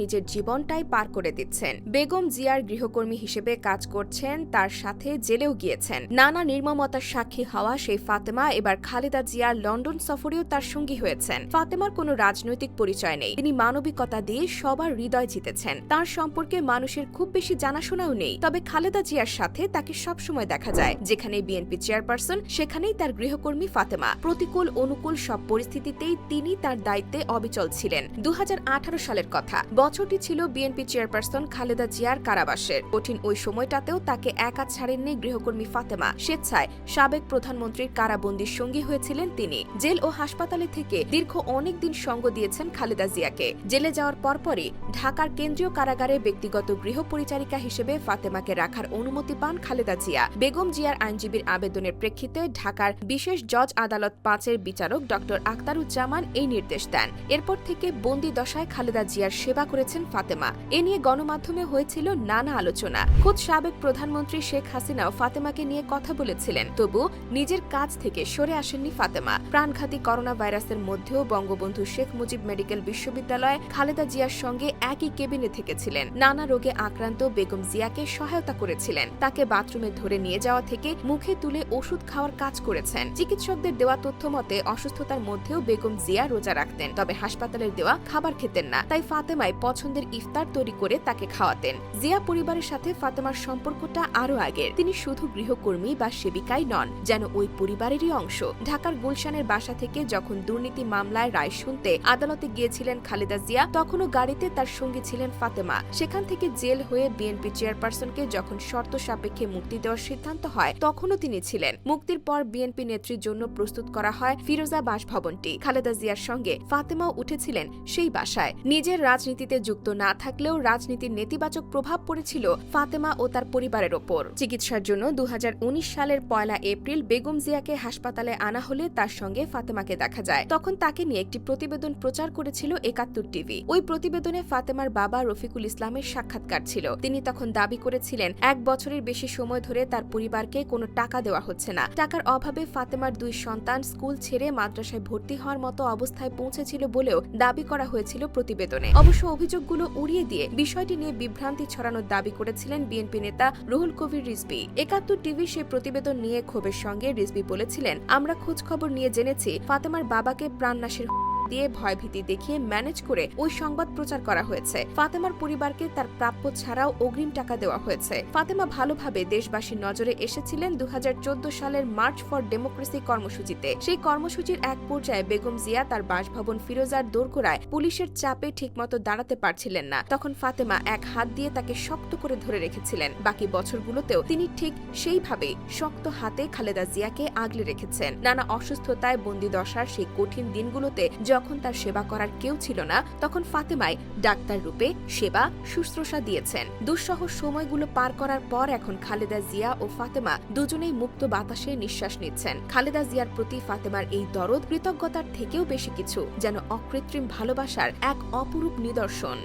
নিজের জীবনটাই পার করে দিচ্ছেন। বেগম জিয়ার গৃহকর্মী হিসেবে কাজ করছেন, তার সাথে জেলেও গিয়েছেন। নানা নির্মমতার সাক্ষী হওয়া সেই ফাতেমা এবার খালেদা জিয়ার লন্ডন সফরেও তার সঙ্গী হয়েছেন। ফাতেমার কোনো রাজনৈতিক পরিচয় নেই, তিনি মানবিকতা দিয়ে সবার হৃদয় জিতেছেন। তার সম্পর্কে মানুষের খুব বেশি জানাশোনাও নেই, তবে খালেদা জিয়ার সাথে তাকে সবসময় দেখা যায়। যেখানে বিএনপি চেয়ারপারসন, সেখানেই তার গৃহকর্মী ফাতেমা। প্রতিকূল অনুকূল সব পরিস্থিতিতেই তিনি তার দায়িত্বে অবিচল ছিলেন। 2018 সালের কথা, বছরটি ছিল বিএনপি চেয়ারপারসন খালেদা জিয়ার কারাবাসের। কঠিন ওই সময়টাতেও তাকে একা ছাড়েননি গৃহকর্মী ফাতেমা। স্বেচ্ছায় সাবেক প্রধানমন্ত্রীর কারাবন্দির সঙ্গী হয়েছিলেন তিনি। জেল ও হাসপাতালে থেকে দীর্ঘ অনেক দিন সঙ্গ দিয়েছেন খালেদা জিয়াকে। জেলে যাওয়ার পরপরই ঢাকার কেন্দ্রীয় কারাগারে ব্যক্তিগত গৃহ পরিচারিকা হিসেবে ফাতেমাকে রাখার অনুমতি পান খালেদা জিয়া। বেগম জিয়ার আইনজীবীর আবেদনের প্রেক্ষিতে ঢাকার বিশেষ জজ আদালত 5-এর বিচারক ড আখতারুজ্জামান এই নির্দেশ দেন। এরপর থেকে বন্দি দশায় খালেদা জিয়ার সেবা করেছেন ফাতেমা। এ নিয়ে গণমাধ্যমে হয়েছিল নানা আলোচনা। খোদ সাবেক প্রধানমন্ত্রী শেখ হাসিনাও ফাতেমাকে নিয়ে কথা বলেছিলেন, তবু নিজের কাজ থেকে সরে আসেননি ফাতেমা। প্রাণঘাতী করোনা ভাইরাসের মধ্যেও বঙ্গবন্ধু শেখ মুজিব মেডিকেল বিশ্ববিদ্যালয়ে খালেদা জিয়ার সঙ্গে একই কেবিনে থেকেছিলেন। নানা রোগে আক্রান্ত বেগম জিয়াকে সহায়তা করেছিলেন। তাকে বাথরুমে ধরে নিয়ে যাওয়া থেকে মুখে তুলে ওষুধ খাওয়ার কাজ করেছেন। চিকিৎসকদের দেওয়া তথ্য মতে অসুস্থতার মধ্যেও বেগম জিয়া রোজা রাখতেন, তবে হাসপাতালের দেওয়া খাবার খেতেন না। তাই ফাতেমাই পছন্দের ইফতার তৈরি করে তাকে খাওয়াতেন। জিয়া পরিবারের সাথে ফাতেমার সম্পর্কটা আরও আগের। তিনি শুধু গৃহকর্মী বা সেবিকাই নন, যেন ওই পরিবারেরই অংশ। ঢাকার গুলশানের বাসা থেকে যখন দুর্নীতি মামলায় রায় শুনতে আদালতে গিয়েছিলেন খালেদা জিয়া, তখনও গাড়িতে তার সঙ্গী ছিলেন ফাতেমা। সেখান থেকে জেল হয়ে বিএনপি চেয়ারপারসনকে যখন শর্ত সাপেক্ষে মুক্তি দেওয়ার সিদ্ধান্ত হয়, তখনও তিনি ছিলেন। মুক্তির পর বিএনপি নেত্রীর জন্য প্রস্তুত করা হয় ফিরোজা বাসভবনটি। খালেদা জিয়ার সঙ্গে ফাতেমাও উঠেছিলেন সেই বাসায়। নিজের রাজনীতিতে যুক্ত না থাকলেও রাজনীতির নেতিবাচক প্রভাব পড়েছিল ফাতেমা ও তার পরিবারের ওপর। চিকিৎসার জন্য 2019 সালের 1 এপ্রিল বেগম জিয়াকে হাসপাতালে আনা হলে তার সঙ্গে ফাতেমাকে দেখা যায়। তখন তাকে নিয়ে একটি প্রতিবেদন প্রচার করেছিল 71 টিভি। ওই প্রতিবেদনে ফাতেমার বাবা রফিকুল ইসলামের সাক্ষাৎকার ছিল। তিনি তখন দাবি করেছিলেন 1 বছরের বেশি সময় ধরে তার পরিবারকে কোনো টাকা দেওয়া হচ্ছে না। টাকার অভাবে ফাতেমার 2 সন্তান স্কুল ছেড়ে মাদ্রাসায় ভর্তি হওয়ার মতো অবস্থায় পৌঁছেছিল বলেও দাবি করা হয়েছিল প্রতিবেদনে। অবশ্য অভিযোগগুলো উড়িয়ে দিয়ে বিষয়টি নিয়ে বিভ্রান্তি ছড়ানোর দাবি করেছিলেন বিএনপি নেতা রুহুল কবির রিজভী। 71 টিভি সেই প্রতিবেদন নিয়ে ক্ষোভের সঙ্গে রিজভী বলেছিলেন, আমরা খোঁজ খবর নিয়ে জেনেছি ফাতেমার বাবাকে প্রাণনাশের দিয়ে ভয়ভীতি দেখিয়ে ম্যানেজ করে ওই সংবাদ প্রচার করা হয়েছে। ফাতেমার পরিবারকে তার প্রাপ্য ছাড়াও অগ্রিম টাকা দেওয়া হয়েছে। ফাতেমা ভালোভাবে দেশবাসীর নজরে এসেছিলেন 2014 সালের মার্চ ফর ডেমোক্রেসি কর্মসূচিতে। সেই কর্মসূচির এক পর্যায়ে বেগম জিয়া তার বাসভবন ফিরোজার দোরগোড়ায় পুলিশের চাপে ঠিকমতো দাঁড়াতে পারছিলেন না। তখন ফাতেমা এক হাত দিয়ে তাকে শক্ত করে ধরে রেখেছিলেন। বাকি বছরগুলোতেও তিনি ঠিক সেইভাবেই শক্ত হাতে খালেদা জিয়াকে আগলে রেখেছেন। নানা অসুস্থতায় বন্দি দশার সেই কঠিন দিনগুলোতে যখন তার সেবা করার কেউ ছিল না, তখন ফাতেমাই ডাক্তার রূপে সেবা শুশ্রূষা দিয়েছেন। দুঃসহ সময়গুলো পার করার পর এখন খালেদা জিয়া ও ফাতেমা দুজনেই মুক্ত বাতাসে নিঃশ্বাস নিচ্ছেন। খালেদা জিয়ার প্রতি ফাতেমার এই দরদ কৃতজ্ঞতার থেকেও বেশি কিছু, যেন অকৃত্রিম ভালোবাসার এক অপরূপ নিদর্শন।